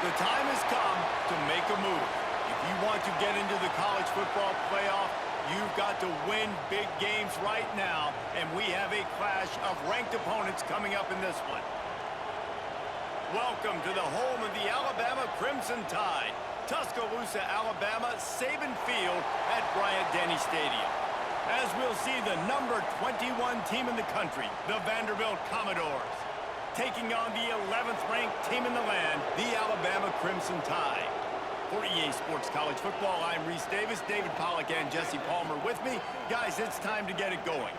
The time has come to make a move. If you want to get into the college football playoff, you've got to win big games right now, and we have a clash of ranked opponents coming up in this one. Welcome to the home of the Alabama Crimson Tide, Tuscaloosa, Alabama, Saban Field at Bryant-Denny Stadium. As we'll see the number 21 team in the country, the Vanderbilt Commodores, taking on the 11th ranked team in the land, the Alabama Crimson Tide. For EA Sports College Football, I'm Reese Davis, David Pollack, and Jesse Palmer with me. Guys, it's time to get it going.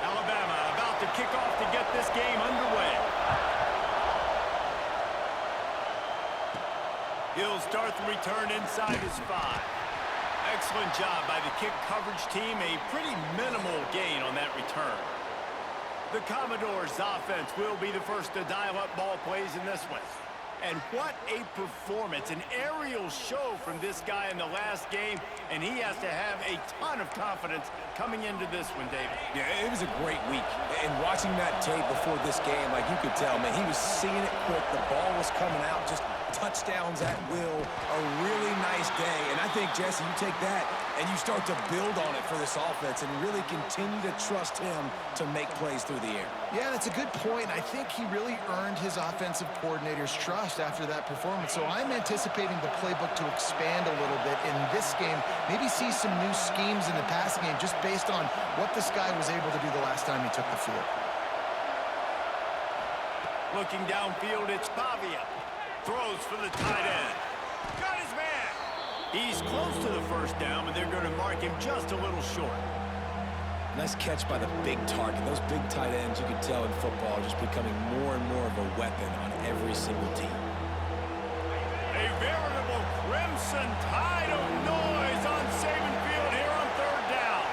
Alabama about to kick off to get this game underway. He'll start the return inside his 5. Excellent job by the kick coverage team. A pretty minimal gain on that return. The Commodores' offense will be the first to dial up ball plays in this one. And what a performance, an aerial show from this guy in the last game, and he has to have a ton of confidence coming into this one, David. Yeah, it was a great week. And watching that tape before this game, like you could tell, man, he was seeing it quick. The ball was coming out, just touchdowns at will. A really nice day. And I think, Jesse, you take that and you start to build on it for this offense and really continue to trust him to make plays through the air. Yeah, that's a good point. I think he really earned his offensive coordinator's trust after that performance. So I'm anticipating the playbook to expand a little bit in this game. Maybe see some new schemes in the passing game just based on what this guy was able to do the last time he took the field. Looking downfield, it's Pavia. Throws for the tight end. Got his man. He's close to the first down, but they're going to mark him just a little short. Nice catch by the big target. Those big tight ends, you can tell in football, are just becoming more and more of a weapon on every single team. A veritable Crimson Tide of noise on Saban Field here on third down.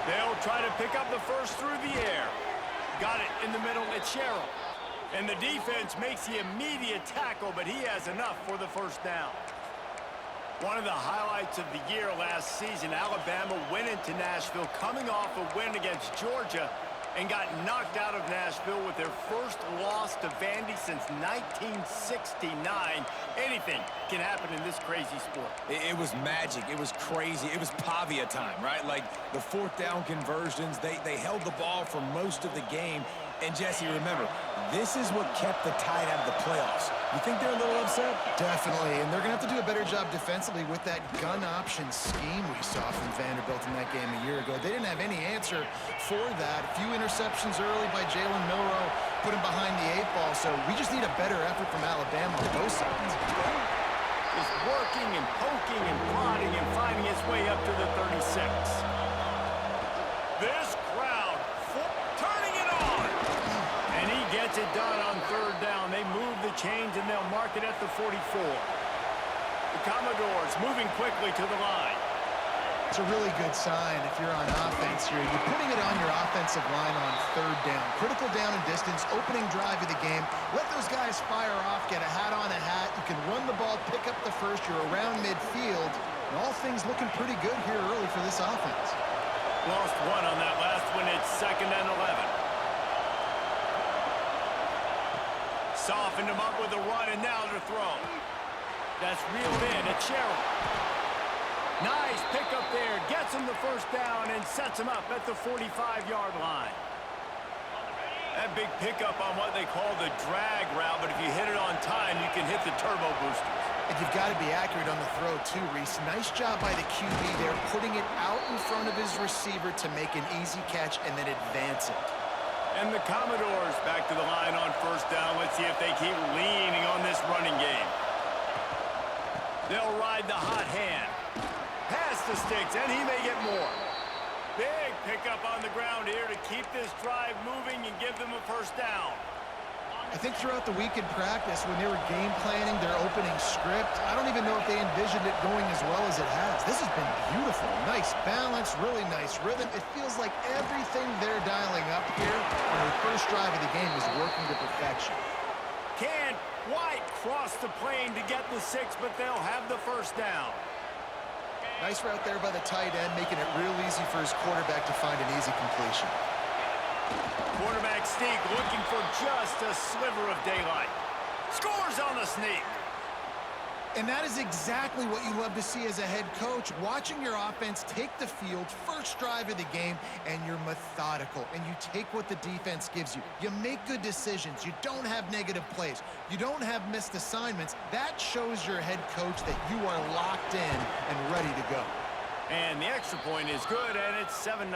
They'll try to pick up the first through the air. Got it in the middle. It's Sherrill. And the defense makes the immediate tackle, but he has enough for the first down. One of the highlights of the year last season, Alabama went into Nashville coming off a win against Georgia and got knocked out of Nashville with their first loss to Vandy since 1969. Anything can happen in this crazy sport. It was magic. It was crazy. It was Pavia time, right? Like the fourth down conversions, they held the ball for most of the game. And, Jesse, remember, this is what kept the Tide out of the playoffs. You think they're a little upset? Definitely, and they're going to have to do a better job defensively with that gun option scheme we saw from Vanderbilt in that game a year ago. They didn't have any answer for that. A few interceptions early by Jalen Milroe, put him behind the 8 ball, so we just need a better effort from Alabama on both sides. Just working and poking and prodding and finding its way up to the 36. This crowd turning it on. And he gets it done on third down. They move the chains and they'll mark it at the 44. The Commodores moving quickly to the line. It's a really good sign if you're on offense here. You're putting it on your offensive line on third down. Critical down and distance, opening drive of the game. Let those guys fire off, get a hat on a hat. You can run the ball, pick up the first. You're around midfield. And all things looking pretty good here early for this offense. Lost one on that last one. It's 2nd and 11. Softened him up with a run, and now to throw. That's reeled in. It's Sherrill. Nice pickup there. Gets him the first down and sets him up at the 45-yard line. That big pickup on what they call the drag route, but if you hit it on time, you can hit the turbo boosters. And you've got to be accurate on the throw, too, Reese. Nice job by the QB there, putting it out in front of his receiver to make an easy catch and then advance it. And the Commodores back to the line on first down. Let's see if they keep leaning on this running game. They'll ride the hot hand. Pass the sticks, and he may get more. Big pickup on the ground here to keep this drive moving and give them a first down. I think throughout the week in practice, when they were game planning their opening script, I don't even know if they envisioned it going as well as it has. This has been beautiful. Nice balance, really nice rhythm. It feels like everything they're dialing up here on the first drive of the game is working to perfection. Can't quite cross the plane to get the 6, but they'll have the first down. Nice route there by the tight end, making it real easy for his quarterback to find an easy completion. Quarterback sneak looking for just a sliver of daylight. Scores on the sneak. And that is exactly what you love to see as a head coach, watching your offense take the field, first drive of the game, and you're methodical, and you take what the defense gives you. You make good decisions. You don't have negative plays. You don't have missed assignments. That shows your head coach that you are locked in and ready to go. And the extra point is good, and it's 7-0.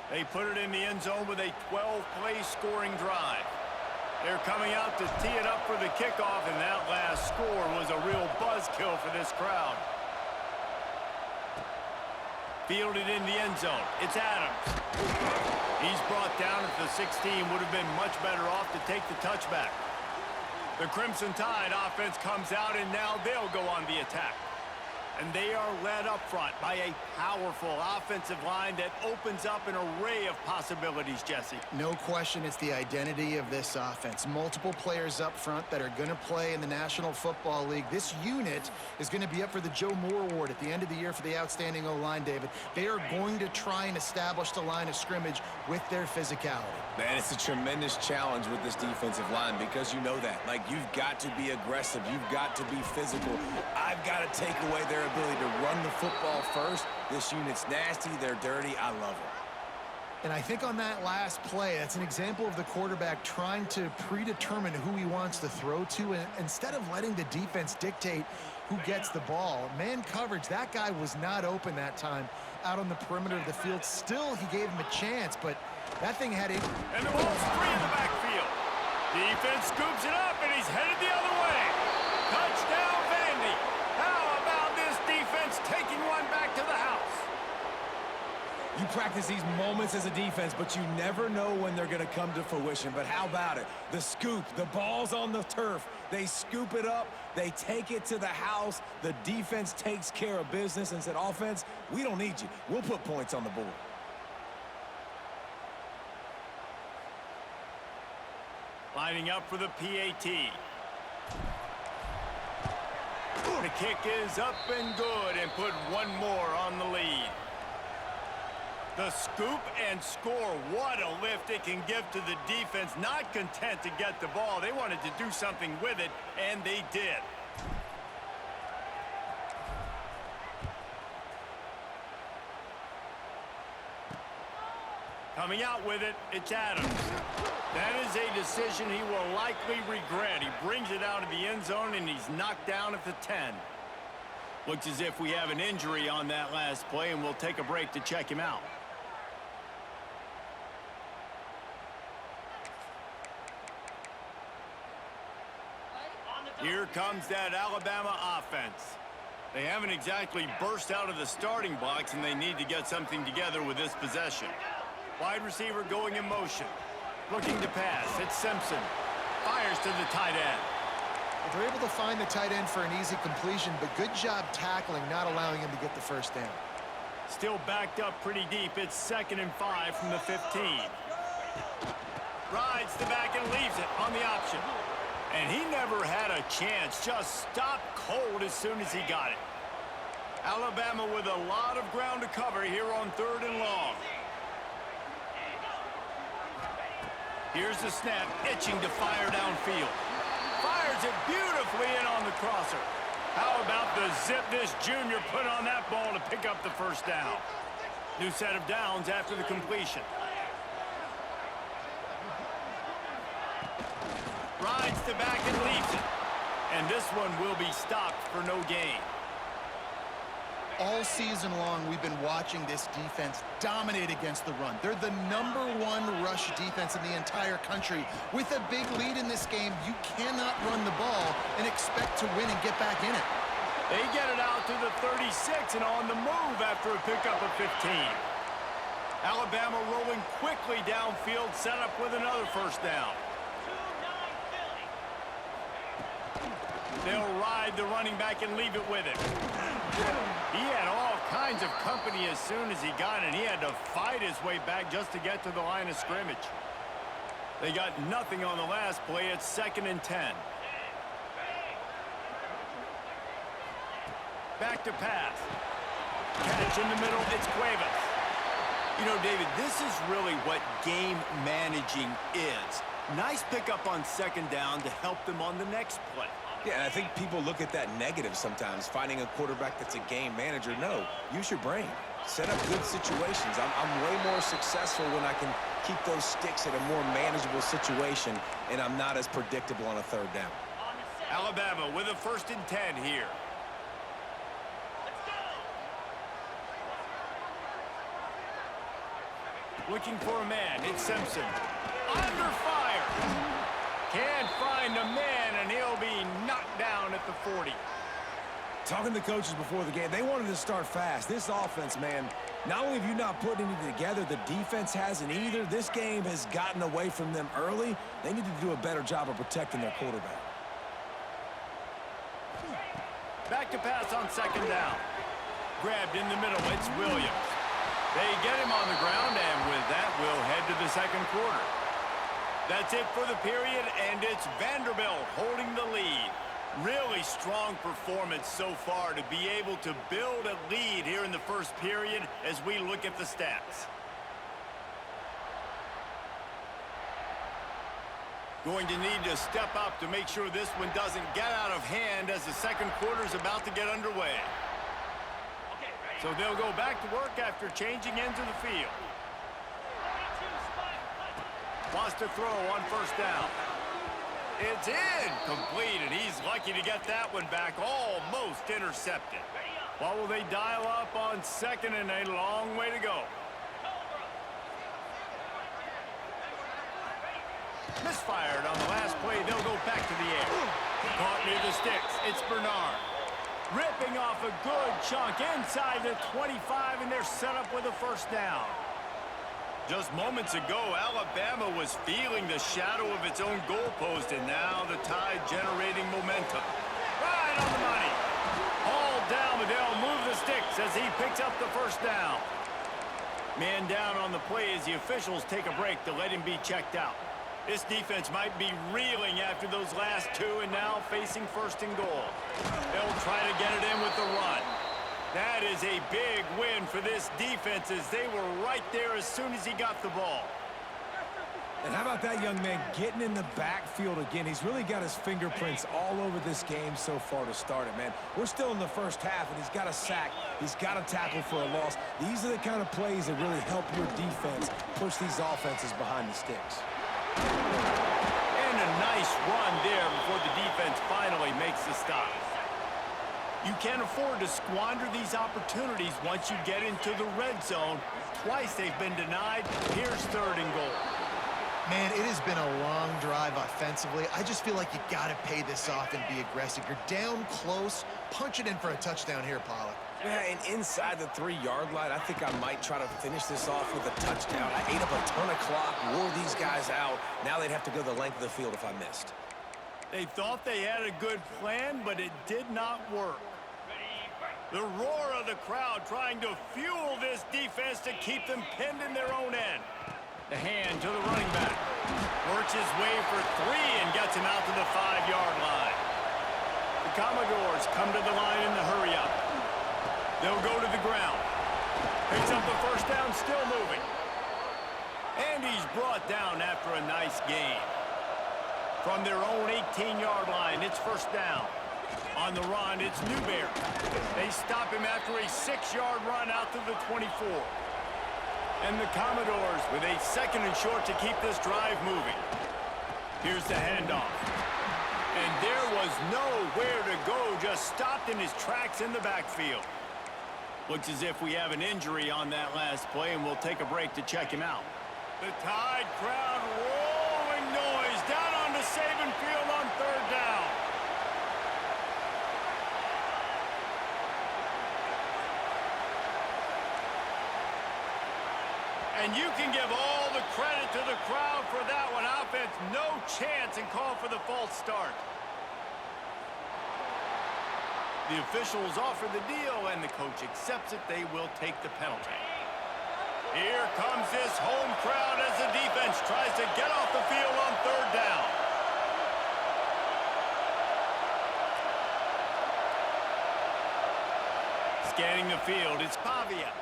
They put it in the end zone with a 12-play scoring drive. They're coming out to tee it up for the kickoff, and that last score was a real buzzkill for this crowd. Fielded in the end zone. It's Adams. He's brought down at the 16. Would have been much better off to take the touchback. The Crimson Tide offense comes out, and now they'll go on the attack. And they are led up front by a powerful offensive line that opens up an array of possibilities, Jesse. No question, it's the identity of this offense. Multiple players up front that are going to play in the National Football League. This unit is going to be up for the Joe Moore Award at the end of the year for the outstanding O-line, David. They are going to try and establish the line of scrimmage with their physicality. Man, it's a tremendous challenge with this defensive line because you know that. Like, you've got to be aggressive. You've got to be physical. I've got to take away their ability to run the football first. This unit's nasty. They're dirty. I love it. And I think on that last play, that's an example of the quarterback trying to predetermine who he wants to throw to, and instead of letting the defense dictate who gets the ball. Man coverage, that guy was not open that time out on the perimeter of the field. Still, he gave him a chance, but that thing had it. And the ball's free in the backfield. Defense scoops it up, and he's headed the other way. Touchdown, Vandy. How about this defense taking one back to the house? You practice these moments as a defense, but you never know when they're going to come to fruition. But how about it? The scoop, the ball's on the turf. They scoop it up. They take it to the house. The defense takes care of business and said, offense, we don't need you. We'll put points on the board. Lining up for the PAT. The kick is up and good, and put one more on the lead. The scoop and score. What a lift it can give to the defense. Not content to get the ball. They wanted to do something with it, and they did. Coming out with it, it's Adams. That is a decision he will likely regret. He brings it out of the end zone, and he's knocked down at the 10. Looks as if we have an injury on that last play, and we'll take a break to check him out. Here comes that Alabama offense. They haven't exactly burst out of the starting blocks, and they need to get something together with this possession. Wide receiver going in motion. Looking to pass. It's Simpson. Fires to the tight end. Well, they're able to find the tight end for an easy completion, but good job tackling, not allowing him to get the first down. Still backed up pretty deep. It's 2nd and 5 from the 15. Rides the back and leaves it on the option. And he never had a chance. Just stopped cold as soon as he got it. Alabama with a lot of ground to cover here on 3rd and long. Here's the snap, itching to fire downfield. Fires it beautifully in on the crosser. How about the zip this junior put on that ball to pick up the first down? New set of downs after the completion. Rides the back and leaves it. And this one will be stopped for no gain. All season long, we've been watching this defense dominate against the run. They're the #1 rush defense in the entire country. With a big lead in this game, you cannot run the ball and expect to win and get back in it. They get it out to the 36 and on the move after a pickup of 15. Alabama rolling quickly downfield, set up with another first down. They'll ride the running back and leave it with him. He had all kinds of company as soon as he got it. He had to fight his way back just to get to the line of scrimmage. They got nothing on the last play. It's 2nd and 10. Back to pass. catch in the middle. It's Cuevas. You know, David, this is really what game managing is. Nice pickup on second down to help them on the next play. Yeah, and I think people look at that negative sometimes, finding a quarterback that's a game manager. No, use your brain. Set up good situations. I'm way more successful when I can keep those sticks at a more manageable situation, and I'm not as predictable on a third down. Alabama with a 1st and 10 here. Looking for a man. It's Simpson. Under fire. Can't find a man, and he'll be knocked down at the 40. Talking to coaches before the game, they wanted to start fast. This offense, man, not only have you not put anything together, the defense hasn't either. This game has gotten away from them early. They need to do a better job of protecting their quarterback. Back to pass on second down. Grabbed in the middle. It's Williams. They get him on the ground, and with that, we'll head to the second quarter. That's it for the period, and it's Vanderbilt holding the lead. Really strong performance so far to be able to build a lead here in the first period as we look at the stats. Going to need to step up to make sure this one doesn't get out of hand as the second quarter is about to get underway. So they'll go back to work after changing into the field. Wants to throw on 1st down. It's incomplete, and he's lucky to get that one back, almost intercepted. What will they dial up on 2nd and a long way to go? Misfired on the last play. They'll go back to the air. Caught near the sticks. It's Bernard. Ripping off a good chunk inside the 25, and they're set up with a 1st down. Just moments ago, Alabama was feeling the shadow of its own goalpost, and now the Tide generating momentum. Right on the money. Hauled down, but they'll move the sticks as he picks up the 1st down. Man down on the play as the officials take a break to let him be checked out. This defense might be reeling after those last two and now facing 1st and goal. They'll try to get it in with the run. That is a big win for this defense as they were right there as soon as he got the ball. And how about that young man getting in the backfield again? He's really got his fingerprints all over this game so far to start it, man. We're still in the first half, and he's got a sack. He's got a tackle for a loss. These are the kind of plays that really help your defense push these offenses behind the sticks. And a nice run there before the defense finally makes the stop. You can't afford to squander these opportunities once you get into the red zone. Twice they've been denied. Here's 3rd and goal. Man, it has been a long drive offensively. I just feel like you got to pay this off and be aggressive. You're down close. Punch it in for a touchdown here, Pollack. Yeah, and inside the 3-yard line, I think I might try to finish this off with a touchdown. I ate up a ton of clock, wore these guys out. Now they'd have to go the length of the field if I missed. They thought they had a good plan, but it did not work. The roar of the crowd trying to fuel this defense to keep them pinned in their own end. The hand to the running back. Works his way for 3 and gets him out to the 5-yard line. The Commodores come to the line in the hurry-up. They'll go to the ground. Picks up the 1st down, still moving. And he's brought down after a nice gain. From their own 18-yard line, it's 1st down. On the run, it's Newberry. They stop him after a 6-yard run out to the 24. And the Commodores with a 2nd and short to keep this drive moving. Here's the handoff. And there was nowhere to go, just stopped in his tracks in the backfield. Looks as if we have an injury on that last play, and we'll take a break to check him out. The Tide crowd rolling noise down on the Saban field on 3rd down. And you can give all the credit to the crowd for that one. Offense, no chance, and call for the false start. The officials offer the deal, and the coach accepts it. They will take the penalty. Here comes this home crowd as the defense tries to get off the field on 3rd down. Scanning the field, it's Pavia.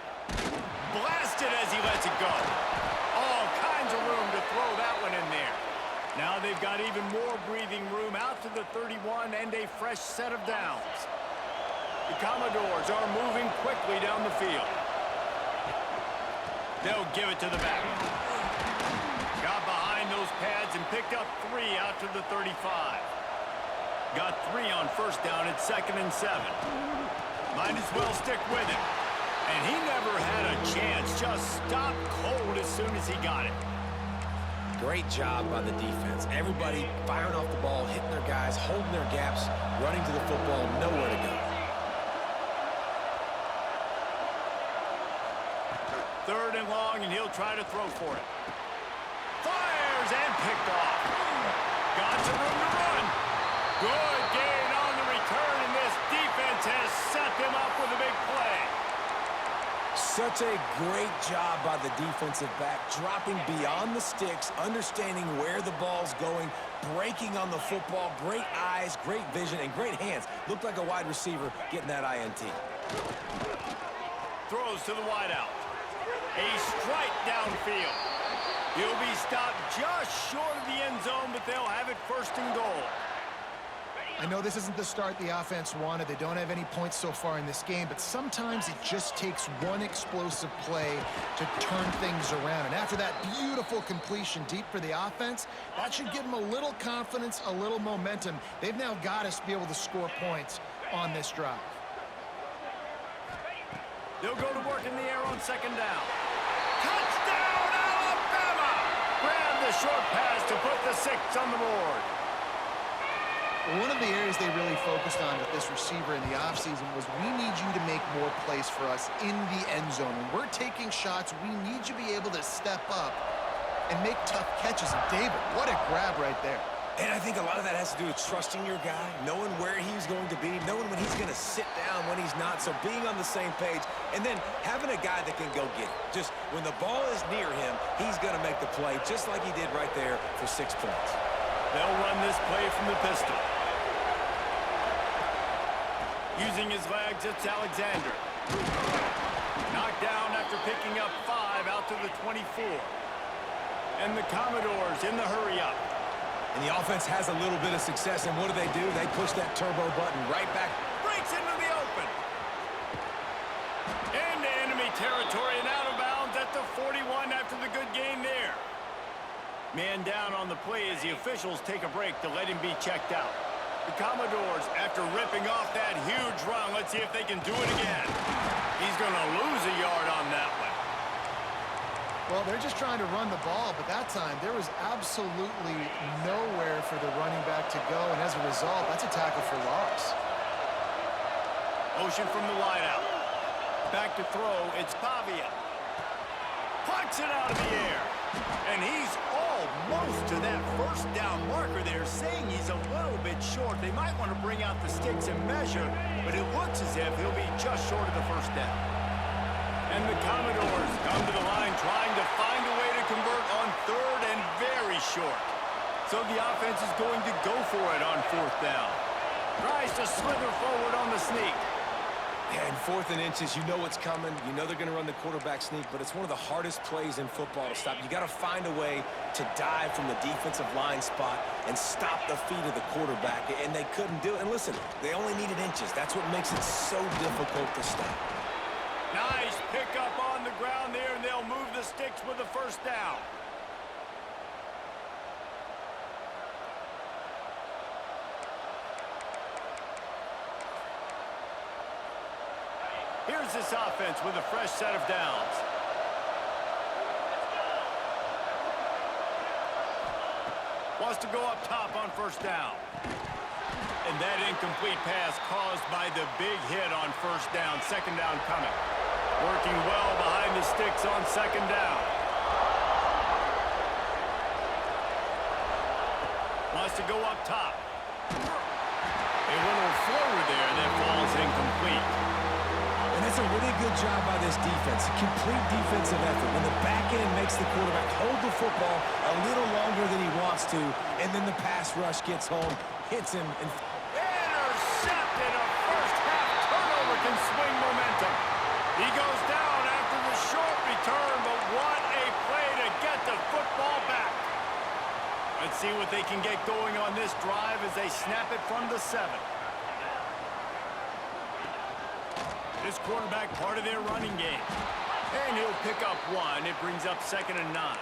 Blasted as he lets it go. All kinds of room to throw that one in there. Now they've got even more breathing room out to the 31 and a fresh set of downs. The Commodores are moving quickly down the field. They'll give it to the back. Got behind those pads and picked up 3 out to the 35. Got 3 on first down at 2nd and 7. Might as well stick with it. And he never had a chance. Just stopped cold as soon as he got it. Great job by the defense. Everybody firing off the ball, hitting their guys, holding their gaps, running to the football, nowhere to go. 3rd and long, and he'll try to throw for it. Fires and picked off. Got some room to run. Good gain on the return, and this defense has set them up with a big play. Such a great job by the defensive back, dropping beyond the sticks, understanding where the ball's going, breaking on the football. Great eyes, great vision, and great hands. Looked like a wide receiver getting that INT. Throws to the wideout. A strike downfield. He'll be stopped just short of the end zone, but they'll have it 1st and goal. I know this isn't the start the offense wanted. They don't have any points so far in this game, but sometimes it just takes one explosive play to turn things around. And after that beautiful completion deep for the offense, that should give them a little confidence, a little momentum. They've now got us to be able to score points on this drive. They'll go to work in the air on 2nd down. Touchdown, Alabama! Grab the short pass to put the 6 on the board. One of the areas they really focused on with this receiver in the offseason was we need you to make more plays for us in the end zone. When we're taking shots, we need you to be able to step up and make tough catches. And David, what a grab right there. And I think a lot of that has to do with trusting your guy, knowing where he's going to be, knowing when he's going to sit down, when he's not, so being on the same page, and then having a guy that can go get it. Just when the ball is near him, he's going to make the play, just like he did right there for 6 points. They'll run this play from the pistol. Using his legs, it's Alexander. Knocked down after picking up 5 out to the 24. And the Commodores in the hurry-up. And the offense has a little bit of success, and what do? They push that turbo button right back. Breaks into the open. Into enemy territory and out of bounds at the 41 after the good gain there. Man down on the play as the officials take a break to let him be checked out. The Commodores, after ripping off that huge run, let's see if they can do it again. He's going to lose a yard on that one. Well, they're just trying to run the ball, but that time there was absolutely nowhere for the running back to go, and as a result, that's a tackle for loss. Motion from the wideout. Back to throw, it's Pavia. Plucks it out of the air. And he's almost to that 1st down marker there, saying he's a little bit short. They might want to bring out the sticks and measure, but it looks as if he'll be just short of the 1st down. And the Commodores come to the line trying to find a way to convert on 3rd and very short. So the offense is going to go for it on 4th down. Tries to slither forward on the sneak. And 4th and inches, you know what's coming. You know they're going to run the quarterback sneak, but it's one of the hardest plays in football to stop. You got to find a way to dive from the defensive line spot and stop the feet of the quarterback, and they couldn't do it. And listen, they only needed inches. That's what makes it so difficult to stop. Nice pickup on the ground there, and they'll move the sticks with the 1st down. Here's this offense with a fresh set of downs. Wants to go up top on 1st down. And that incomplete pass caused by the big hit on 1st down. 2nd down coming. Working well behind the sticks on 2nd down. Wants to go up top. A little floater there that falls incomplete. And that's a really good job by this defense. A complete defensive effort. When the back end makes the quarterback hold the football a little longer than he wants to, and then the pass rush gets home, hits him, and intercepted. A 1st half turnover can swing momentum. He goes down after the short return, but what a play to get the football back. Let's see what they can get going on this drive as they snap it from the 7. This quarterback part of their running game. And he'll pick up 1. It brings up 2nd and 9.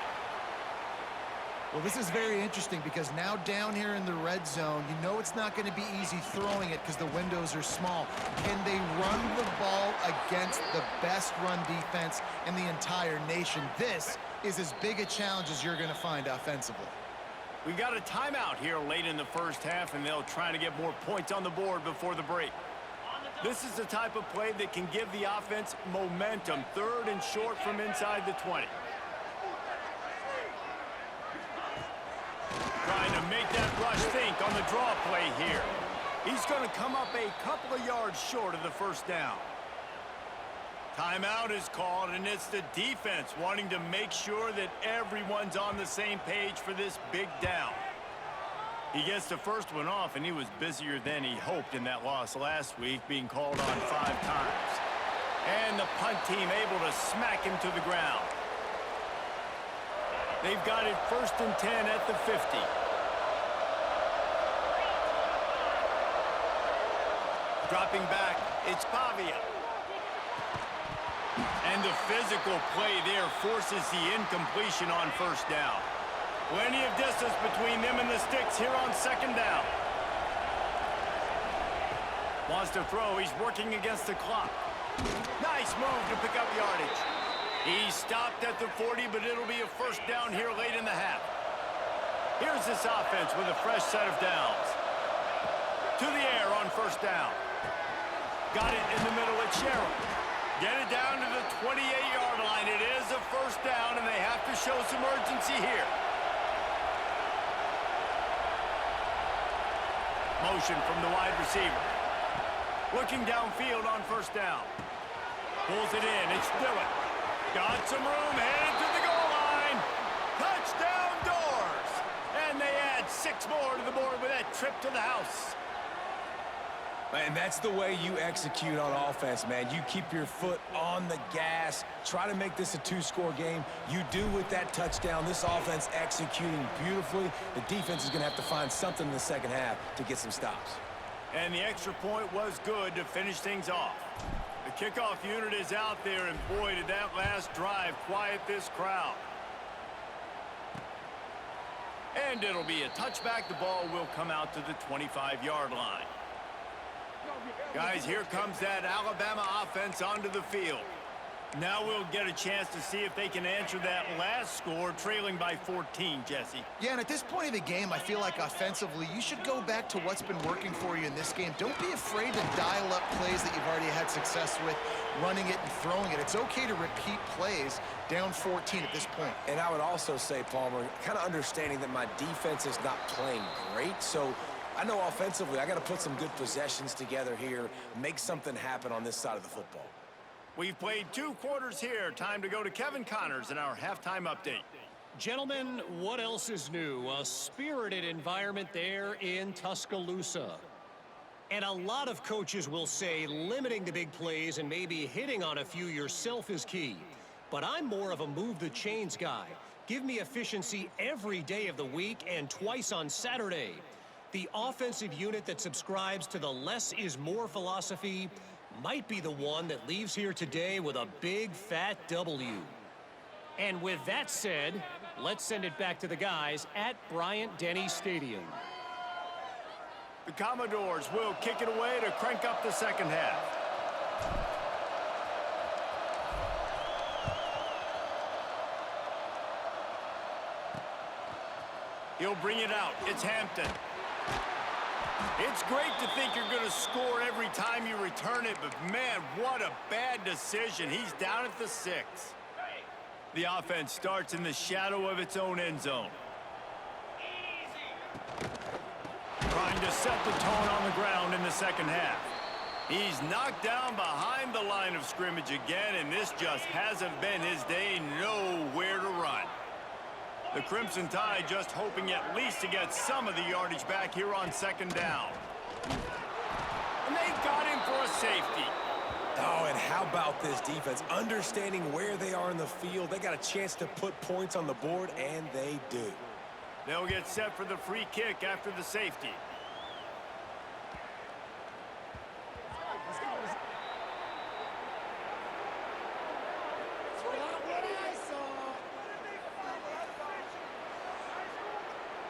Well, this is very interesting because now down here in the red zone, you know it's not going to be easy throwing it because the windows are small. Can they run the ball against the best run defense in the entire nation? This is as big a challenge as you're going to find offensively. We got a timeout here late in the first half, and they'll try to get more points on the board before the break. This is the type of play that can give the offense momentum. 3rd and short from inside the 20. Trying to make that rush think on the draw play here. He's going to come up a couple of yards short of the first down. Timeout is called, and it's the defense wanting to make sure that everyone's on the same page for this big down. He gets the first one off, and he was busier than he hoped in that loss last week, being called on 5 times. And the punt team able to smack him to the ground. They've got it 1st and 10 at the 50. Dropping back, it's Pavia. And the physical play there forces the incompletion on 1st down. Plenty of distance between them and the sticks here on 2nd down. Wants to throw. He's working against the clock. Nice move to pick up yardage. He stopped at the 40, but it'll be a 1st down here late in the half. Here's this offense with a fresh set of downs. To the air on 1st down. Got it in the middle at Sherrill. Get it down to the 28-yard line. It is a 1st down, and they have to show some urgency here. Motion from the wide receiver. Looking downfield on 1st down. Pulls it in. It's Dillon. Got some room. Headed to the goal line. Touchdown Doors. And they add 6 more to the board with that trip to the house. And that's the way you execute on offense, man. You keep your foot on the gas. Try to make this a 2-score game. You do with that touchdown. This offense executing beautifully. The defense is going to have to find something in the second half to get some stops. And the extra point was good to finish things off. The kickoff unit is out there, and boy, did that last drive quiet this crowd. And it'll be a touchback. The ball will come out to the 25-yard line. Guys, here comes that Alabama offense onto the field. Now we'll get a chance to see if they can answer that last score, trailing by 14, Jesse. Yeah, and at this point of the game, I feel like offensively, you should go back to what's been working for you in this game. Don't be afraid to dial up plays that you've already had success with, running it and throwing it. It's okay to repeat plays down 14 at this point. And I would also say, Palmer, kind of understanding that my defense is not playing great, so I know offensively I got to put some good possessions together here, make something happen on this side of the football. We've played 2 quarters here. Time to go to Kevin Connors in our halftime update. Gentlemen, what else is new? A spirited environment there in Tuscaloosa. And a lot of coaches will say limiting the big plays and maybe hitting on a few yourself is key. But I'm more of a move the chains guy. Give me efficiency every day of the week and twice on Saturday. The offensive unit that subscribes to the less is more philosophy might be the one that leaves here today with a big fat W. And with that said, let's send it back to the guys at Bryant-Denny Stadium. The Commodores will kick it away to crank up the second half. He'll bring it out. It's Hampton. It's great to think you're going to score every time you return it, but man, what a bad decision. He's down at the 6. The offense starts in the shadow of its own end zone. Trying to set the tone on the ground in the second half. He's knocked down behind the line of scrimmage again, and this just hasn't been his day. Nowhere to run. The Crimson Tide just hoping at least to get some of the yardage back here on second down. And they got him for a safety. Oh, and how about this defense? Understanding where they are in the field, they got a chance to put points on the board, and they do. They'll get set for the free kick after the safety.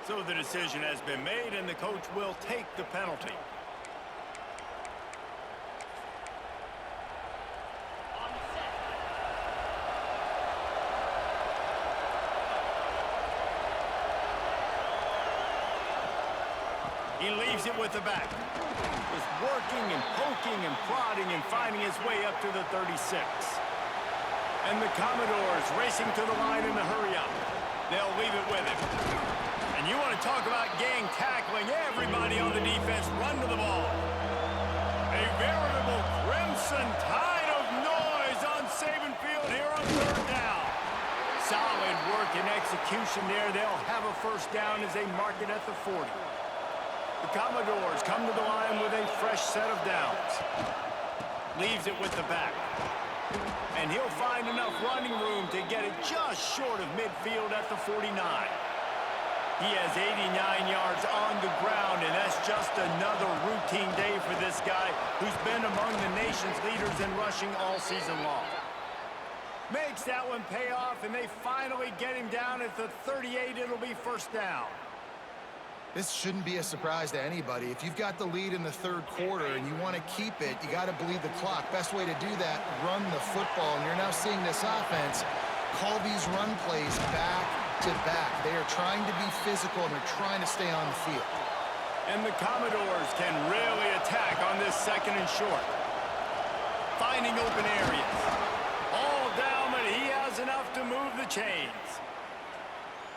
So the decision has been made, and the coach will take the penalty. He leaves it with the back. Just working and poking and prodding and finding his way up to the 36. And the Commodores racing to the line in the hurry-up. They'll leave it with him. And you want to talk about gang tackling. Everybody on the defense run to the ball. A veritable crimson tide of noise on Saban Field here on third down. Solid work and execution there. They'll have a first down as they mark it at the 40. The Commodores come to the line with a fresh set of downs. Leaves it with the back. And he'll find enough running room to get it just short of midfield at the 49. He has 89 yards on the ground, and that's just another routine day for this guy who's been among the nation's leaders in rushing all season long. Makes that one pay off, and they finally get him down at the 38. It'll be first down. This shouldn't be a surprise to anybody. If you've got the lead in the third quarter and you want to keep it, you got to bleed the clock. Best way to do that, run the football. And you're now seeing this offense call these run plays back to back. They are trying to be physical, and they're trying to stay on the field. And the Commodores can really attack on this second and short. Finding open areas. All down, but he has enough to move the chains.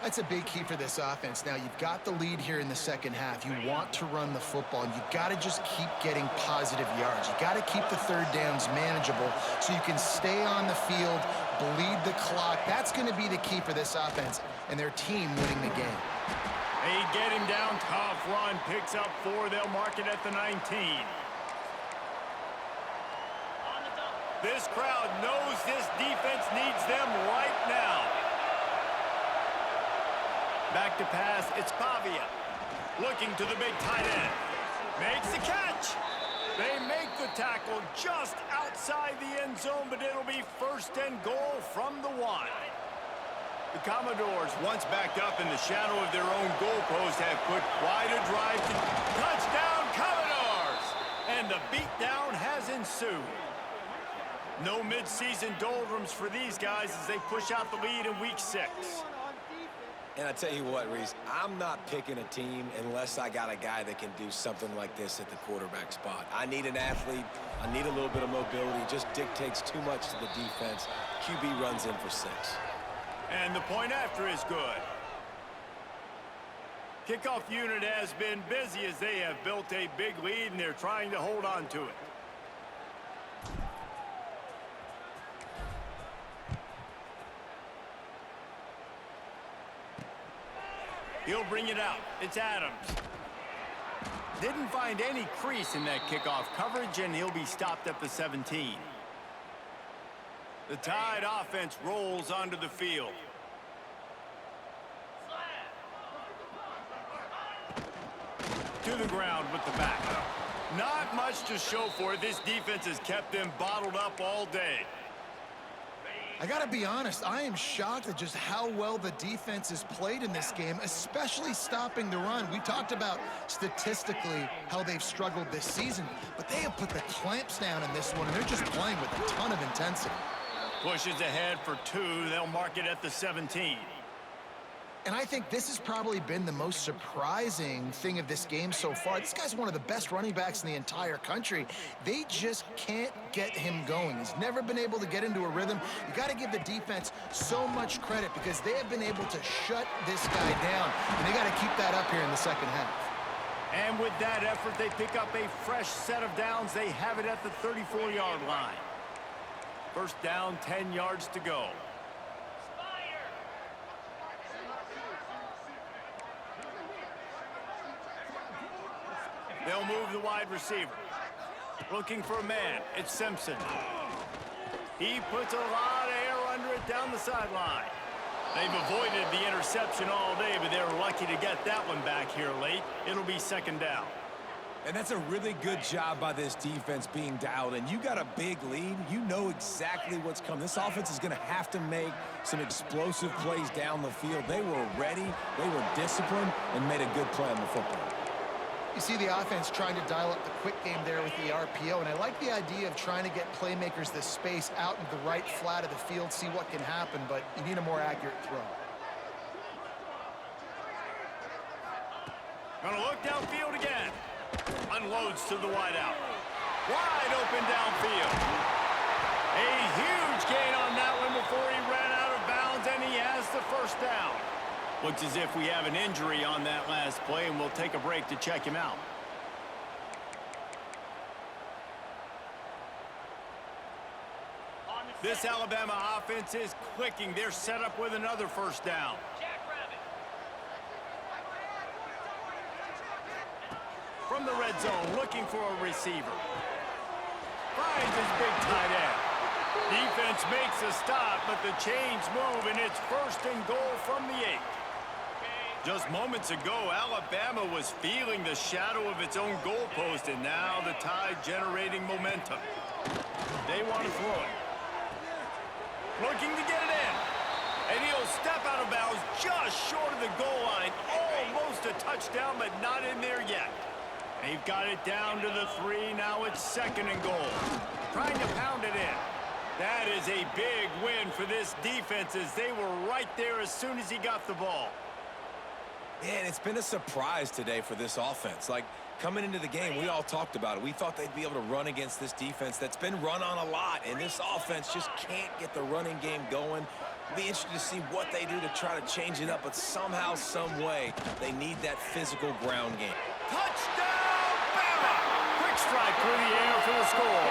That's a big key for this offense. Now, you've got the lead here in the second half. You want to run the football, and you've got to just keep getting positive yards. You got to keep the third downs manageable so you can stay on the field, bleed the clock. That's going to be the key for this offense and their team winning the game. They get him down, tough run, picks up 4. They'll mark it at the 19. This crowd knows this defense needs them right now. Back to pass, it's Pavia. Looking to the big tight end. Makes the catch. They make the tackle just outside the end zone, but it'll be first and goal from the 1. The Commodores, once backed up in the shadow of their own goalpost, have put quite a drive to touchdown Commodores. And the beatdown has ensued. No midseason doldrums for these guys as they push out the lead in week 6. And I tell you what, Reese, I'm not picking a team unless I got a guy that can do something like this at the quarterback spot. I need an athlete. I need a little bit of mobility. Just dictates too much to the defense. QB runs in for 6. And the point after is good. Kickoff unit has been busy as they have built a big lead, and they're trying to hold on to it. He'll bring it out. It's Adams. Didn't find any crease in that kickoff coverage, and he'll be stopped at the 17. The Tide offense rolls onto the field. To the ground with the back. Not much to show for it. This defense has kept them bottled up all day. I got to be honest, I am shocked at just how well the defense has played in this game, especially stopping the run. We talked about statistically how they've struggled this season, but they have put the clamps down in this one, and they're just playing with a ton of intensity. Pushes ahead for 2. They'll mark it at the 17. And I think this has probably been the most surprising thing of this game so far. This guy's one of the best running backs in the entire country. They just can't get him going. He's never been able to get into a rhythm. You got to give the defense so much credit because they have been able to shut this guy down. And they got to keep that up here in the second half. And with that effort, they pick up a fresh set of downs. They have it at the 34-yard line. First down, 10 yards to go. They'll move the wide receiver. Looking for a man. It's Simpson. He puts a lot of air under it down the sideline. They've avoided the interception all day, but they're lucky to get that one back here late. It'll be second down. And that's a really good job by this defense being dialed in. You got a big lead. You know exactly what's coming. This offense is going to have to make some explosive plays down the field. They were ready, they were disciplined, and made a good play on the football. You see the offense trying to dial up the quick game there with the RPO, and I like the idea of trying to get playmakers this space out into the right flat of the field, see what can happen, but you need a more accurate throw. Gonna look downfield again. Unloads to the wideout. Wide open downfield. A huge gain on that one before he ran out of bounds, and he has the first down. Looks as if we have an injury on that last play, and we'll take a break to check him out. This Alabama offense is clicking. They're set up with another first down. From the red zone, looking for a receiver. Finds his big tight end. Defense makes a stop, but the chains move, and it's first and goal from the 8. Just moments ago, Alabama was feeling the shadow of its own goalpost, and now the Tide generating momentum. They want to throw it. Looking to get it in. And he'll step out of bounds just short of the goal line. Almost a touchdown, but not in there yet. They've got it down to the 3. Now it's second and goal. Trying to pound it in. That is a big win for this defense, as they were right there as soon as he got the ball. Man, it's been a surprise today for this offense. Like, coming into the game, we all talked about it. We thought they'd be able to run against this defense that's been run on a lot, and this offense just can't get the running game going. Be interested to see what they do to try to change it up, but somehow, some way, they need that physical ground game. Touchdown, Bama! Quick strike through the air for the score.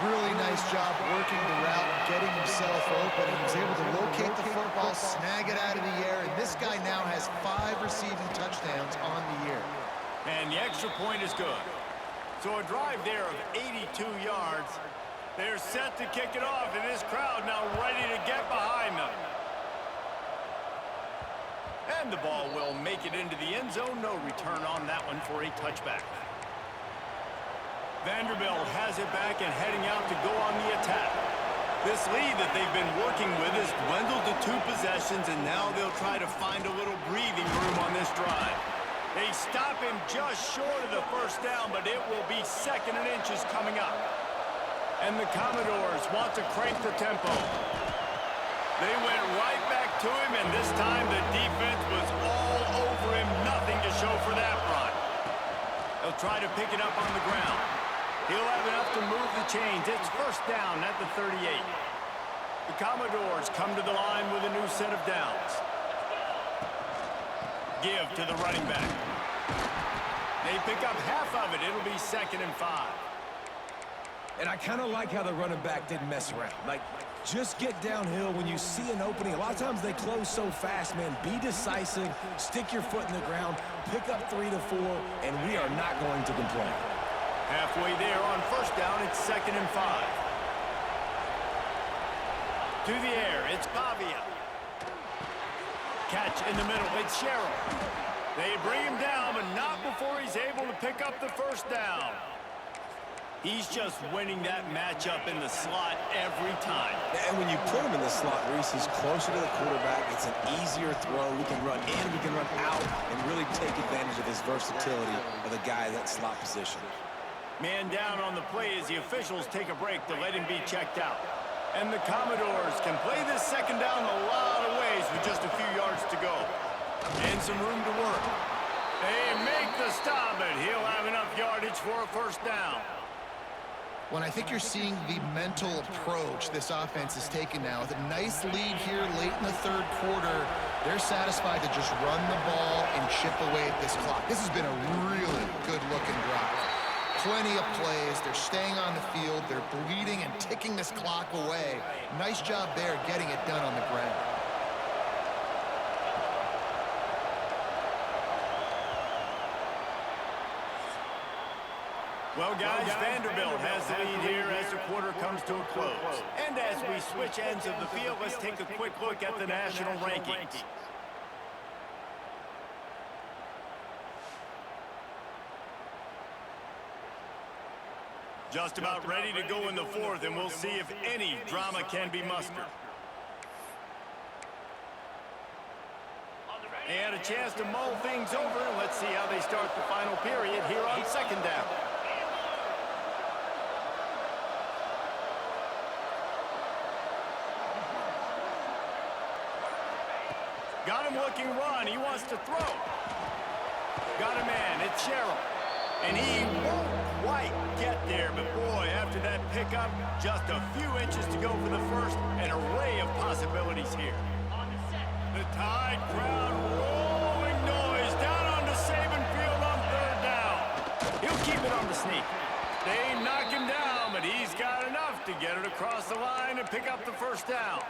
Really nice job working the route, getting himself open, and he was able to locate the football, snag it out of the air, and this guy now has 5 receiving touchdowns on the year. And the extra point is good. So a drive there of 82 yards. They're set to kick it off, and this crowd now ready to get behind them. And the ball will make it into the end zone. No return on that one for a touchback. Vanderbilt has it back and heading out to go on the attack. This lead that they've been working with has dwindled to 2 possessions, and now they'll try to find a little breathing room on this drive. They stop him just short of the first down, but it will be second and inches coming up. And the Commodores want to crank the tempo. They went right back to him, and this time the defense was all over him. Nothing to show for that run. They'll try to pick it up on the ground. He'll have enough to move the chains. It's first down at the 38. The Commodores come to the line with a new set of downs. Give to the running back. They pick up half of it. It'll be second and 5. And I kind of like how the running back didn't mess around. Like, just get downhill when you see an opening. A lot of times they close so fast, man. Be decisive, stick your foot in the ground, pick up 3 to 4, and we are not going to complain. Halfway there on first down, it's second and 5. To the air, it's Pavia. Catch in the middle, it's Sherrill. They bring him down, but not before he's able to pick up the first down. He's just winning that matchup in the slot every time. And when you put him in the slot, Reese, he's closer to the quarterback. It's an easier throw. We can run in, we can run out, and really take advantage of his versatility of the guy in that slot position. Man down on the play as the officials take a break to let him be checked out. And the Commodores can play this second down a lot of ways with just a few yards to go. And some room to work. They make the stop, but he'll have enough yardage for a first down. When I think you're seeing the mental approach this offense is taking now, with a nice lead here late in the 3rd quarter, they're satisfied to just run the ball and chip away at this clock. This has been a really good-looking drive. Plenty of plays. They're staying on the field. They're bleeding and ticking this clock away. Nice job there getting it done on the ground. Well, guys, Vanderbilt has the lead here as the quarter comes to a close. And as we switch ends of the field, let's take a quick look at the national rankings. Just about ready to go in the fourth, and we'll see if any drama can be mustered. They had a chance to mull things over, and let's see how they start the final period here on second down. Got him looking run. He wants to throw. Got a man. It's Sherrill. And he won't quite get there. But, boy, after that pickup, just a few inches to go for the first. An array of possibilities here. The Tide crowd rolling noise down onto Saban Field on third down. He'll keep it on the sneak. They knock him down, but he's got enough to get it across the line and pick up the first down.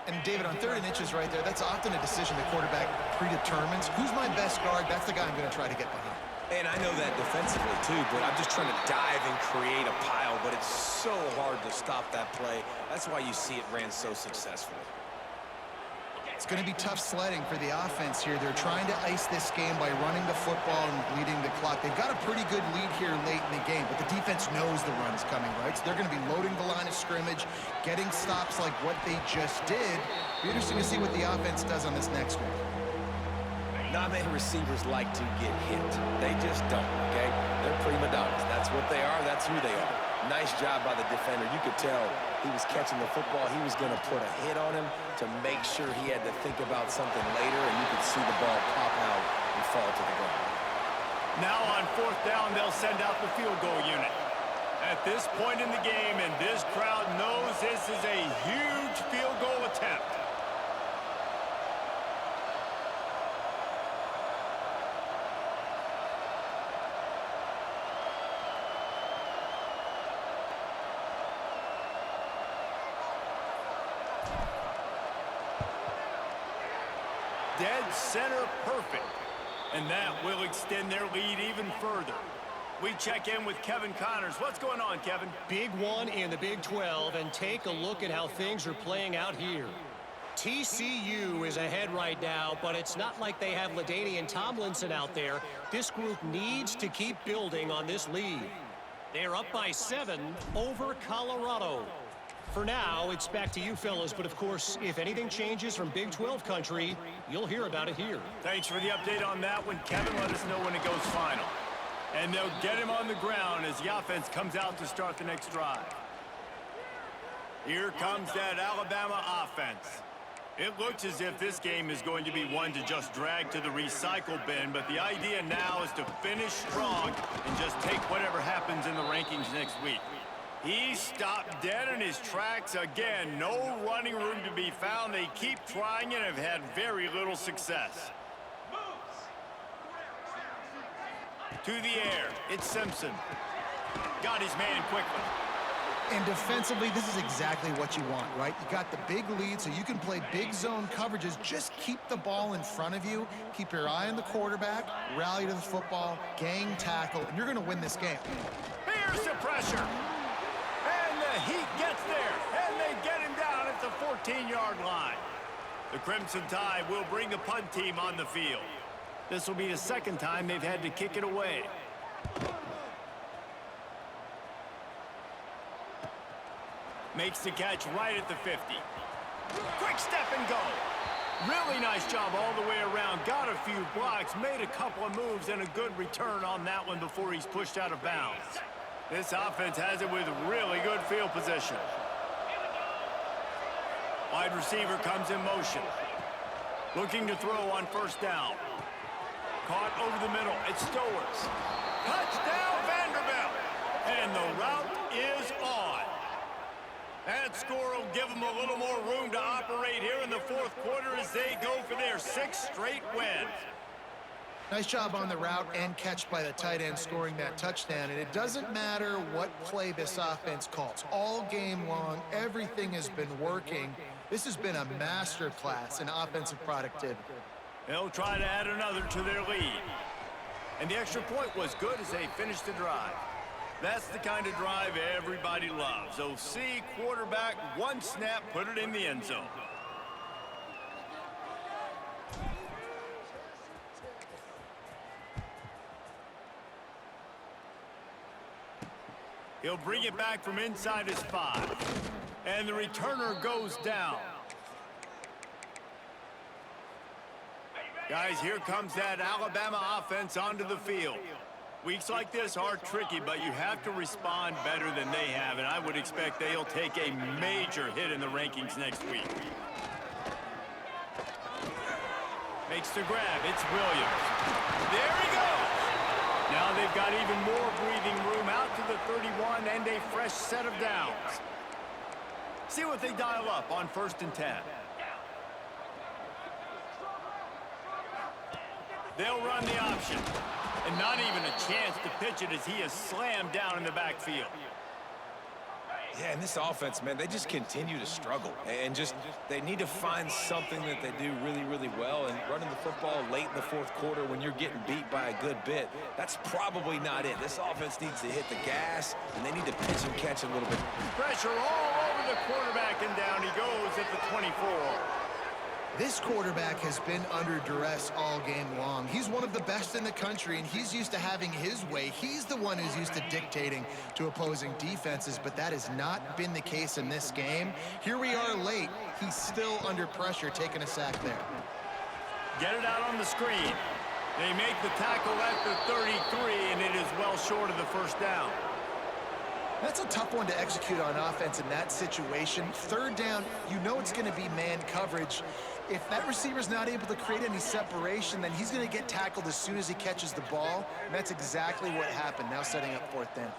And, David, on 3rd and inches right there, that's often a decision the quarterback predetermines. Who's my best guard? That's the guy I'm going to try to get behind. And I know that defensively, too, but I'm just trying to dive and create a pile, but it's so hard to stop that play. That's why you see it ran so successfully. It's going to be tough sledding for the offense here. They're trying to ice this game by running the football and bleeding the clock. They've got a pretty good lead here late in the game, but the defense knows the run's coming, right? So they're going to be loading the line of scrimmage, getting stops like what they just did. Be interesting to see what the offense does on this next one. Not many receivers like to get hit. They just don't, okay? They're prima donnas. That's what they are. That's who they are. Nice job by the defender. You could tell he was catching the football. He was going to put a hit on him to make sure he had to think about something later, and you could see the ball pop out and fall to the ground. Now on 4th down, they'll send out the field goal unit. At this point in the game, and this crowd knows this is a huge field goal attempt. Dead center perfect. And that will extend their lead even further. We check in with Kevin Connors. What's going on, Kevin? Big one in the Big 12, and take a look at how things are playing out here. TCU is ahead right now, but it's not like they have LaDainian Tomlinson out there. This group needs to keep building on this lead. They're up by 7 over Colorado. For now, it's back to you fellas, but of course, if anything changes from Big 12 country, you'll hear about it here. Thanks for the update on that one, Kevin. Let us know when it goes final. And they'll get him on the ground as the offense comes out to start the next drive. Here comes that Alabama offense. It looks as if this game is going to be one to just drag to the recycle bin, but the idea now is to finish strong and just take whatever happens in the rankings next week. He stopped dead in his tracks again. No running room to be found. They keep trying and have had very little success. To the air. It's Simpson. Got his man quickly. And defensively, this is exactly what you want, right? You got the big lead, so you can play big zone coverages. Just keep the ball in front of you. Keep your eye on the quarterback. Rally to the football. Gang tackle. And you're going to win this game. Here's the pressure. Heat gets there, and they get him down at the 14-yard line. The Crimson Tide will bring the punt team on the field. This will be the second time they've had to kick it away. Makes the catch right at the 50. Quick step and go. Really nice job all the way around. Got a few blocks, made a couple of moves, and a good return on that one before he's pushed out of bounds. This offense has it with really good field position. Wide receiver comes in motion. Looking to throw on first down. Caught over the middle. It's Stowers. Touchdown, Vanderbilt. And the route is on. That score will give them a little more room to operate here in the fourth quarter as they go for their 6th straight win. Nice job on the route and catch by the tight end scoring that touchdown. And it doesn't matter what play this offense calls. All game long, everything has been working. This has been a masterclass in offensive productivity. They'll try to add another to their lead. And the extra point was good as they finished the drive. That's the kind of drive everybody loves. OC, quarterback, one snap, put it in the end zone. He'll bring it back from inside his 5. And the returner goes down. Guys, here comes that Alabama offense onto the field. Weeks like this are tricky, but you have to respond better than they have, and I would expect they'll take a major hit in the rankings next week. Makes the grab. It's Williams. There he goes. Now they've got even more breathing room out to the 31 and a fresh set of downs. See what they dial up on 1st and 10. They'll run the option. And not even a chance to pitch it as he is slammed down in the backfield. Yeah, and this offense, man, they just continue to struggle. And they need to find something that they do really, really well. And running the football late in the 4th quarter when you're getting beat by a good bit, that's probably not it. This offense needs to hit the gas, and they need to pitch and catch a little bit. Pressure all over the quarterback, and down he goes at the 24. This quarterback has been under duress all game long. He's one of the best in the country, and he's used to having his way. He's the one who's used to dictating to opposing defenses, but that has not been the case in this game. Here we are late. He's still under pressure, taking a sack there. Get it out on the screen. They make the tackle at the 33, and it is well short of the 1st down. That's a tough one to execute on offense in that situation. 3rd down, you know it's going to be man coverage. If that receiver's not able to create any separation, then he's going to get tackled as soon as he catches the ball. And that's exactly what happened. Now setting up 4th down.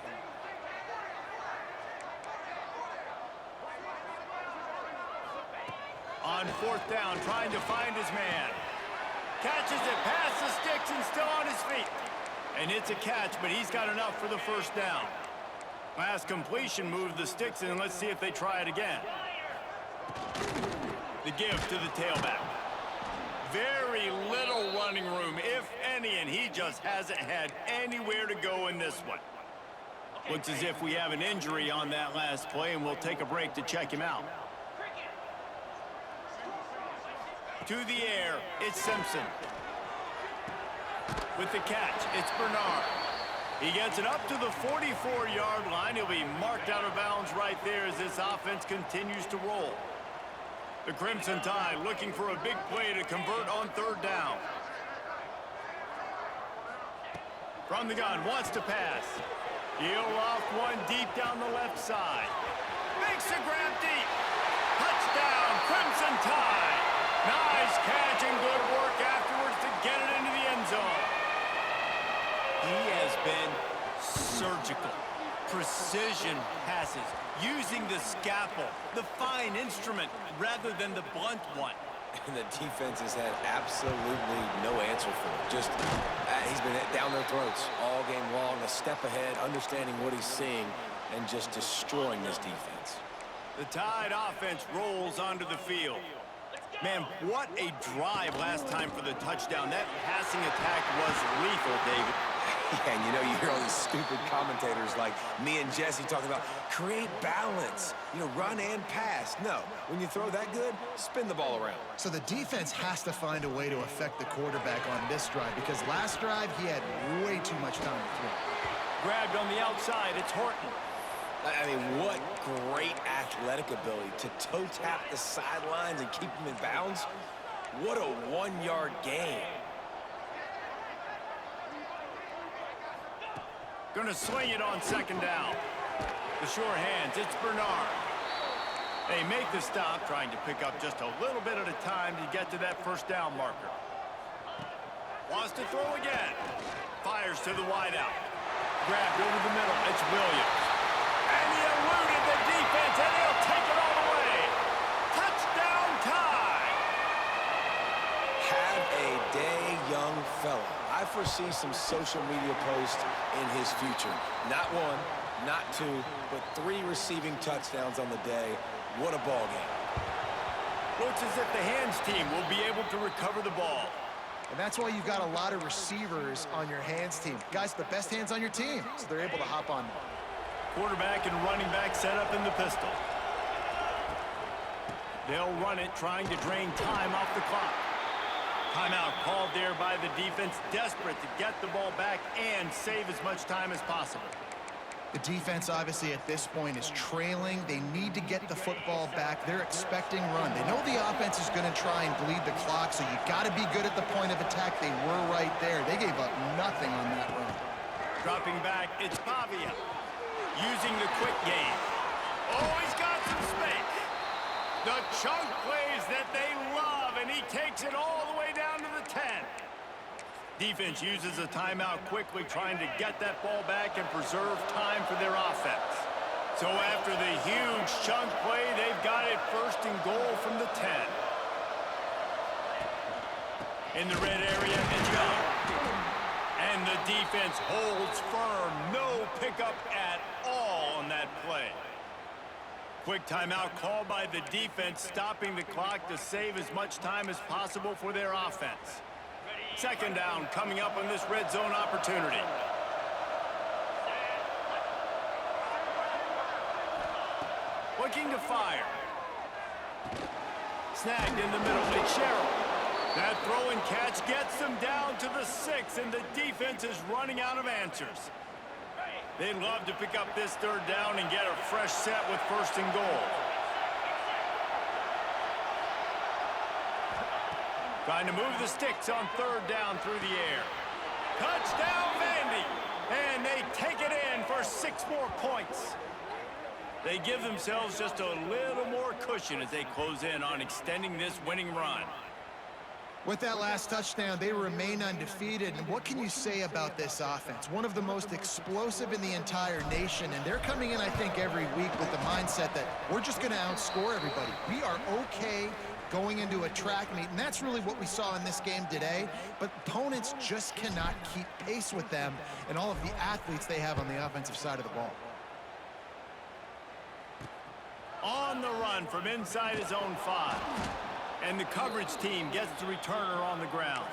On 4th down, trying to find his man. Catches it past the sticks and still on his feet. And it's a catch, but he's got enough for the 1st down. Last completion moved the sticks in. Let's see if they try it again. The give to the tailback. Very little running room, if any, and he just hasn't had anywhere to go in this one. Looks as if we have an injury on that last play, and we'll take a break to check him out. To the air, it's Simpson. With the catch, it's Bernard. He gets it up to the 44-yard line. He'll be marked out of bounds right there as this offense continues to roll. The Crimson Tide looking for a big play to convert on 3rd down. From the gun, wants to pass. He'll loft one deep down the left side. Makes a grab deep. Touchdown, Crimson Tide. Nice catch and good work afterwards to get it into the end zone. He has been surgical. Precision passes, using the scalpel, the fine instrument, rather than the blunt one. And the defense has had absolutely no answer for it. Just, he's been down their throats all game long, a step ahead, understanding what he's seeing, and just destroying this defense. The Tide offense rolls onto the field. Man, what a drive last time for the touchdown. That passing attack was lethal, David. Yeah, and you know, you hear all these stupid commentators like me and Jesse talking about create balance, you know, run and pass. No, when you throw that good, spin the ball around. So the defense has to find a way to affect the quarterback on this drive, because last drive he had way too much time to throw. Grabbed on the outside, it's Horton. I mean, what great athletic ability to toe tap the sidelines and keep them in bounds. What a one-yard gain. Gonna swing it on 2nd down. The sure hands, it's Bernard. They make the stop, trying to pick up just a little bit at a time to get to that 1st down marker. Wants to throw again. Fires to the wideout. Grabbed over the middle, it's Williams. And he eluded the defense, and he'll take it all the way. Touchdown Tide! Have a day, young fella. I foresee some social media posts in his future. Not 1, not 2, but 3 receiving touchdowns on the day. What a ball game. Looks as if the hands team will be able to recover the ball. And that's why you've got a lot of receivers on your hands team. Guys, the best hands on your team, so they're able to hop on them. Quarterback and running back set up in the pistol. They'll run it, trying to drain time off the clock. Timeout called there by the defense, desperate to get the ball back and save as much time as possible. The defense, obviously, at this point is trailing. They need to get the football back. They're expecting run. They know the offense is going to try and bleed the clock, so you got to be good at the point of attack. They were right there. They gave up nothing on that run. Dropping back, it's Pavia. Using the quick game. Oh, he's got some space. The chunk plays that they love, and he takes it all the way down to the 10. Defense uses a timeout quickly, trying to get that ball back and preserve time for their offense. So after the huge chunk play, they've got it first and goal from the 10. In the red area, it's Young. And the defense holds firm. No pickup at all on that play. Quick timeout called by the defense, stopping the clock to save as much time as possible for their offense. Second down coming up on this red zone opportunity. Looking to fire. Snagged in the middle. It's Sherrill. That throw and catch gets them down to the 6, and the defense is running out of answers. They'd love to pick up this third down and get a fresh set with first and goal. Trying to move the sticks on third down through the air. Touchdown, Vandy! And they take it in for 6 more points. They give themselves just a little more cushion as they close in on extending this winning run. With that last touchdown, they remain undefeated. And what can you say about this offense? One of the most explosive in the entire nation. And they're coming in, I think, every week with the mindset that we're just going to outscore everybody. We are okay going into a track meet, and that's really what we saw in this game today. But opponents just cannot keep pace with them and all of the athletes they have on the offensive side of the ball. On the run from inside his own 5. And the coverage team gets the returner on the ground.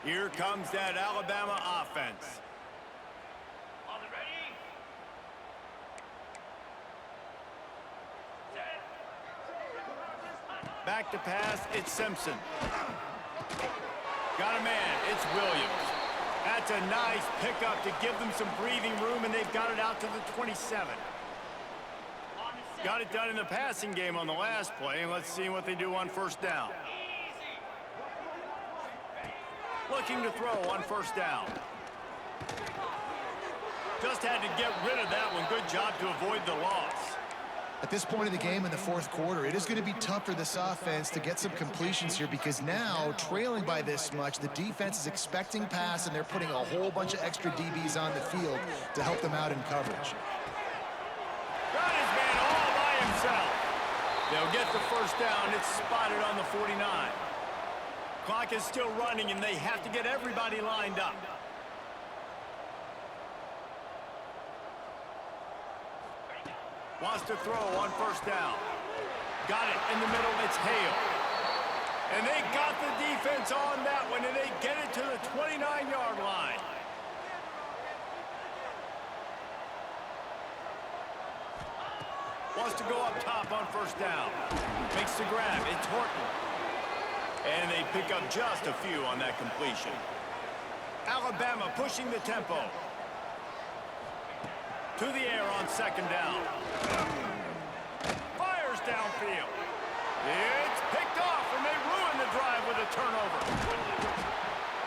Here comes that Alabama offense. Back to pass, it's Simpson. Got a man, it's Williams. That's a nice pickup to give them some breathing room, and they've got it out to the 27. Got it done in the passing game on the last play, and let's see what they do on first down. Looking to throw on first down. Just had to get rid of that one. Good job to avoid the loss. At this point of the game in the fourth quarter, it is going to be tough for this offense to get some completions here because now, trailing by this much, the defense is expecting pass, and they're putting a whole bunch of extra DBs on the field to help them out in coverage. Got his man all by himself. They'll get the first down. It's spotted on the 49. Clock is still running, and they have to get everybody lined up. Wants to throw on first down. Got it in the middle. It's Hale. And they got the defense on that one, and they get it to the 29-yard line. Wants to go up top on first down. Makes the grab. It's Horton. And they pick up just a few on that completion. Alabama pushing the tempo. To the air on second down. Fires downfield. It's picked off, and they ruin the drive with a turnover.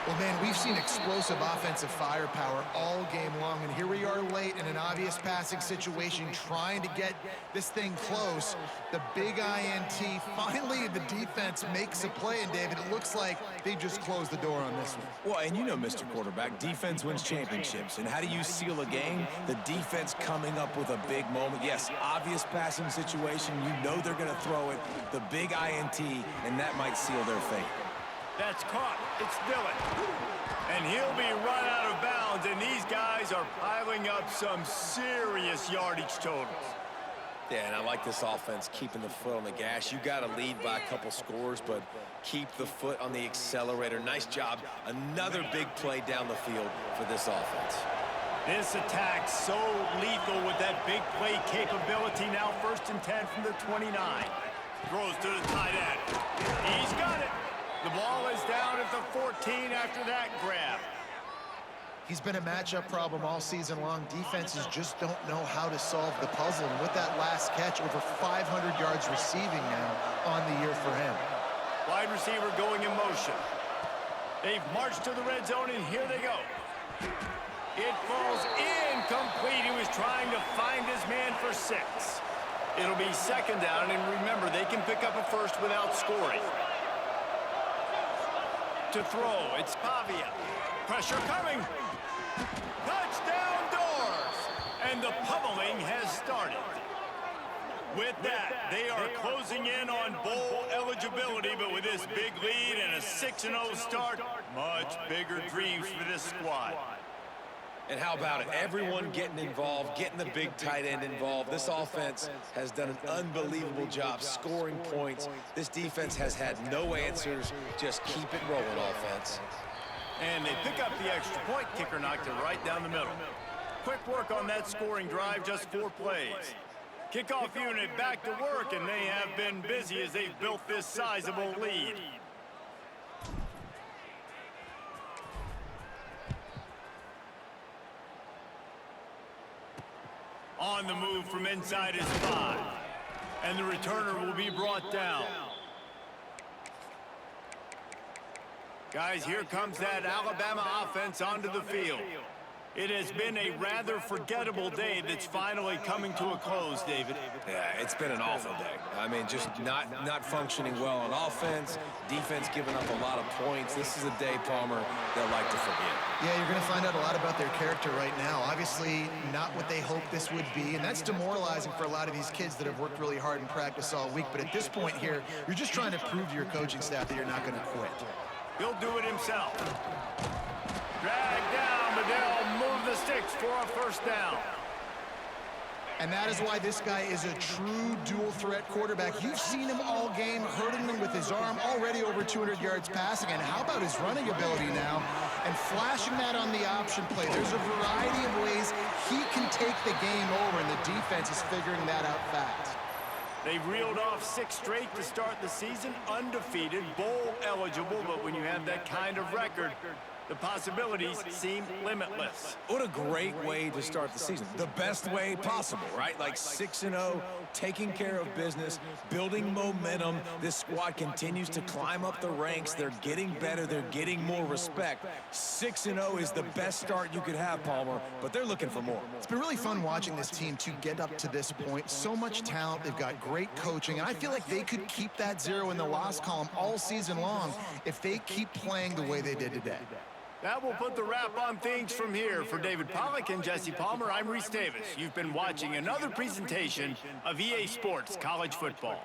Well, man, we've seen explosive offensive firepower all game long, and here we are late in an obvious passing situation trying to get this thing close. The big INT, finally the defense makes a play, and David, it looks like they just closed the door on this one. Well, and you know, Mr. Quarterback, defense wins championships. And how do you seal a game? The defense coming up with a big moment. Yes, obvious passing situation. You know they're going to throw it. The big INT, and that might seal their fate. That's caught. It's Dillon. And he'll be run out of bounds, and these guys are piling up some serious yardage totals. Yeah, and I like this offense keeping the foot on the gas. You got to lead by a couple scores, but keep the foot on the accelerator. Nice job. Another big play down the field for this offense. This attack so lethal with that big play capability. Now 1st and 10 from the 29. Throws to the tight end. He's got it. The ball is down at the 14 after that grab. He's been a matchup problem all season long. Defenses just don't know how to solve the puzzle. And with that last catch, over 500 yards receiving now on the year for him. Wide receiver going in motion. They've marched to the red zone, and here they go. It falls incomplete. He was trying to find his man for 6. It'll be 2nd down, and remember, they can pick up a first without scoring. To throw, it's Pavia. Pressure coming. Touchdown Doors! And the pummeling has started. With that, they are closing in on bowl eligibility, but with this big lead and a 6-0 start, much bigger dreams for this squad. And how about it? Everyone getting involved, getting the big tight end involved. This offense has done an unbelievable job scoring points. This defense has had no answers. Just keep it rolling, offense. And they pick up the extra point. Kicker knocked it right down the middle. Quick work on that scoring drive, just 4 plays. Kickoff unit back to work, and they have been busy as they've built this sizable lead. On the move from inside his 5. And the returner will be brought down. Guys, here comes that Alabama offense onto the field. It has been a rather forgettable day that's finally coming to a close, David. Yeah, it's been an awful day. I mean, just not functioning well on offense, defense giving up a lot of points. This is a day, Palmer, they'll like to forget. Yeah, you're going to find out a lot about their character right now. Obviously, not what they hoped this would be, and that's demoralizing for a lot of these kids that have worked really hard in practice all week. But at this point here, you're just trying to prove to your coaching staff that you're not going to quit. He'll do it himself. Drag down, but they'll move the sticks for a 1st down. And that is why this guy is a true dual-threat quarterback. You've seen him all game, hurting them with his arm, already over 200 yards passing. And how about his running ability now? And flashing that on the option play. There's a variety of ways he can take the game over, and the defense is figuring that out fast. They've reeled off 6 straight to start the season, undefeated, bowl eligible, but when you have that kind of record, the possibilities seem limitless. What a great way to start the season. The best way possible, right? Like 6-0, taking care of business, building momentum. This squad continues to climb up the ranks. They're getting better. They're getting more respect. 6-0 is the best start you could have, Palmer, but they're looking for more. It's been really fun watching this team to get up to this point. So much talent. They've got great coaching, and I feel like they could keep that 0 in the loss column all season long if they keep playing the way they did today. That will put the wrap on things from here. For David Pollack and Jesse Palmer, I'm Reese Davis. You've been watching another presentation of EA Sports College Football.